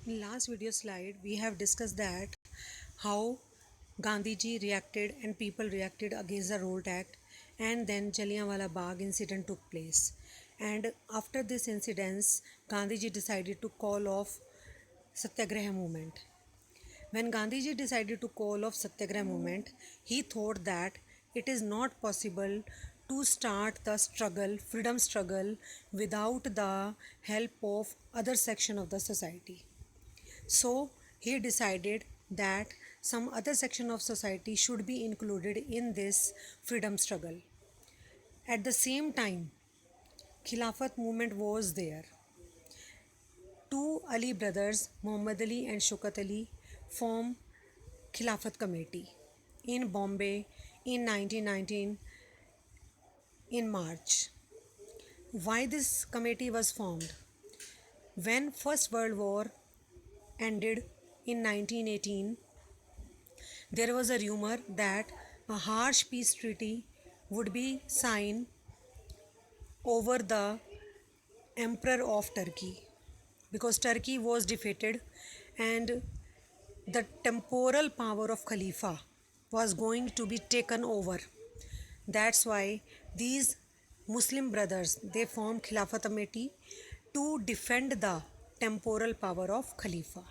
In last video slide, we have discussed that how Gandhiji reacted and people reacted against the Revolt Act, and then Jallianwala Bagh incident took place. And after this incident, Gandhiji decided to call off Satyagraha movement. When Gandhiji decided to call off Satyagraha movement, he thought that it is not possible to start the struggle, freedom struggle, without the help of other section of the society. So he decided that some other section of society should be included in this freedom struggle. At the same time, Khilafat movement was there. Two Ali brothers, Muhammad Ali and Shaukat Ali, formed Khilafat committee in Bombay in 1919 in March. Why this committee was formed? When First World War ended in 1918, there was a rumor that a harsh peace treaty would be signed over the Emperor of Turkey, because Turkey was defeated and the temporal power of Khalifa was going to be taken over. That's why these Muslim brothers, they formed Khilafat committee to defend the temporal power of Khalifa.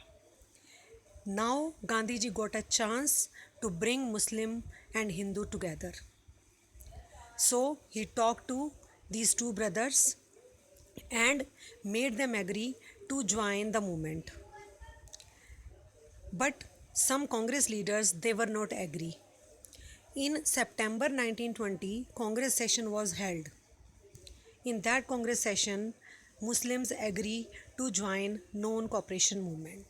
Now Gandhiji got a chance to bring Muslim and Hindu together. So he talked to these two brothers and made them agree to join the movement. But some Congress leaders, they were not agree. In September 1920, Congress session was held. In that Congress session, Muslims agree to join non-cooperation movement.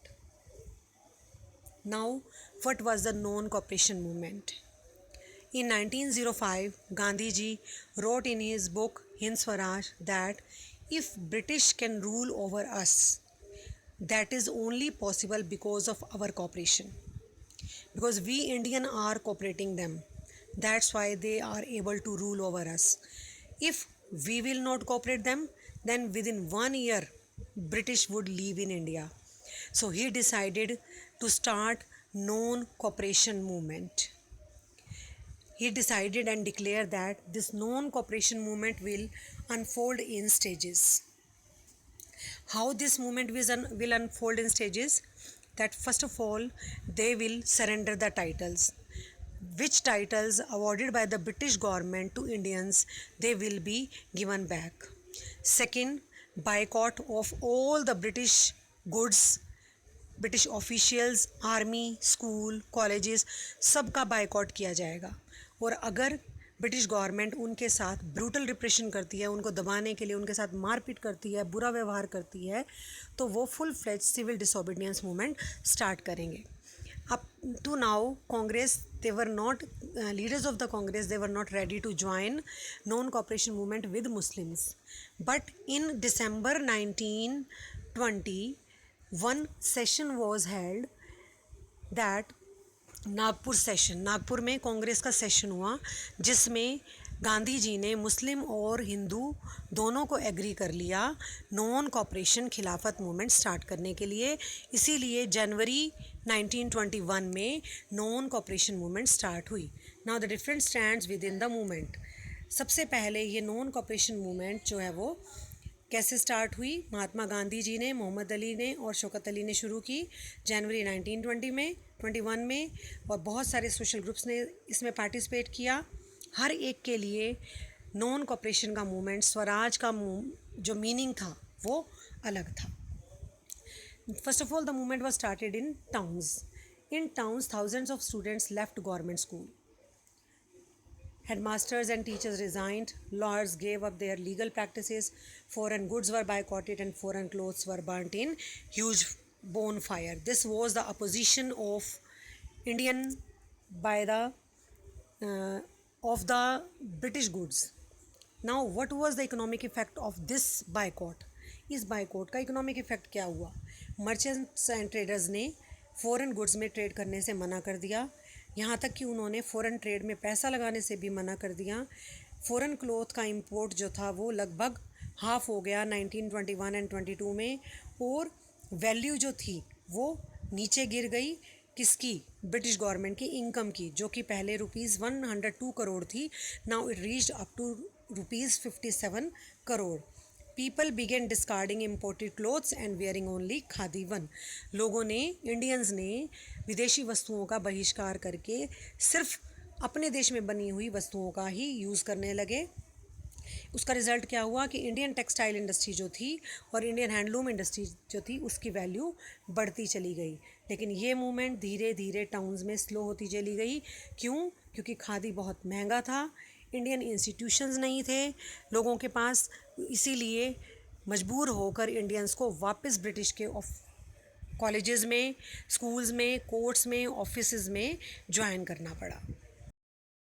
Now, what was the non-cooperation movement? In 1905, Gandhiji wrote in his book Hind Swaraj that if British can rule over us, that is only possible because of our cooperation. Because we Indian are cooperating them. That's why they are able to rule over us. If we will not cooperate them, then within 1 year, British would leave in India. So he decided to start non-cooperation movement. He decided and declared that this non-cooperation movement will unfold in stages. How this movement will unfold in stages? That first of all, they will surrender the titles. Which titles awarded by the British government to Indians, they will be given back. Second, boycott of all the British goods, British officials, army, school, colleges, सबका boycott किया जाएगा. और अगर British government उनके साथ brutal repression करती है, उनको दबाने के लिए उनके साथ मारपीट करती है, बुरा व्यवहार करती है, तो वो full fledge civil disobedience movement start करेंगे. Up to now, Congress, they were not, leaders of the Congress, they were not ready to join non-cooperation movement with Muslims. But in December 1920, one session was held, that Nagpur session, Nagpur में कांग्रेस का session हुआ, जिसमें गांधी जी ने मुस्लिम और हिंदू दोनों को agree कर लिया नॉन कॉपरेशन खिलाफत मूवमेंट स्टार्ट करने के लिए. इसीलिए जनवरी 1921 में नॉन कॉपरेशन मूवमेंट स्टार्ट हुई. Now the different stands with in the movement. सबसे पहले ये नॉन कॉपरेशन मूवमेंट जो है वो कैसे स्टार्ट हुई? महात्मा गांधी जी ने, मोहम्मद अली ने और शौकत अली ने शुरू की जनवरी 1921 में, और बहुत सारे सोशल ग्रुप्स ने इसमें पार्टिसिपेट किया. हर एक के लिए नॉन कॉपरेशन का मूवमेंट, स्वराज का जो मीनिंग था वो अलग था. First of all, the movement was started in towns. In towns thousands of students left government school. Headmasters and teachers resigned, lawyers gave up their legal practices, foreign goods were boycotted and foreign clothes were burnt in huge bonfire. This was the opposition of Indian by the of the British goods. Now what was the economic effect of this boycott? इस boycott का economic effect क्या हुआ? Merchants and traders ने foreign goods में trade करने से मना कर दिया. यहाँ तक कि उन्होंने फ़ॉरेन ट्रेड में पैसा लगाने से भी मना कर दिया. फ़ॉरेन क्लॉथ का इंपोर्ट जो था वो लगभग हाफ हो गया 1921 एंड 22 में, और वैल्यू जो थी वो नीचे गिर गई। किसकी? ब्रिटिश गवर्नमेंट की इनकम की, जो कि पहले ₹102 करोड़ थी, now it reached up to ₹57 crore. People began discarding imported clothes and wearing only khadi one. लोगों ने, इंडियंस ने विदेशी वस्तुओं का बहिष्कार करके सिर्फ अपने देश में बनी हुई वस्तुओं का ही यूज़ करने लगे। उसका रिज़ल्ट क्या हुआ कि इंडियन टेक्सटाइल इंडस्ट्री जो थी और इंडियन हैंडलूम इंडस्ट्री जो थी उसकी वैल्यू बढ़ती चली गई। लेकिन ये मूवमेंट धीरे धीरे टाउन्स में स्लो होती चली गई। क्यों? क्योंकि खादी बहुत महंगा था, इंडियन इंस्टीट्यूशंस नहीं थे लोगों के पास, इसीलिए मजबूर होकर इंडियंस को वापस ब्रिटिश के कॉलेजेस में, स्कूल्स में, कोर्ट्स में, ऑफिसेज में ज्वाइन करना पड़ा।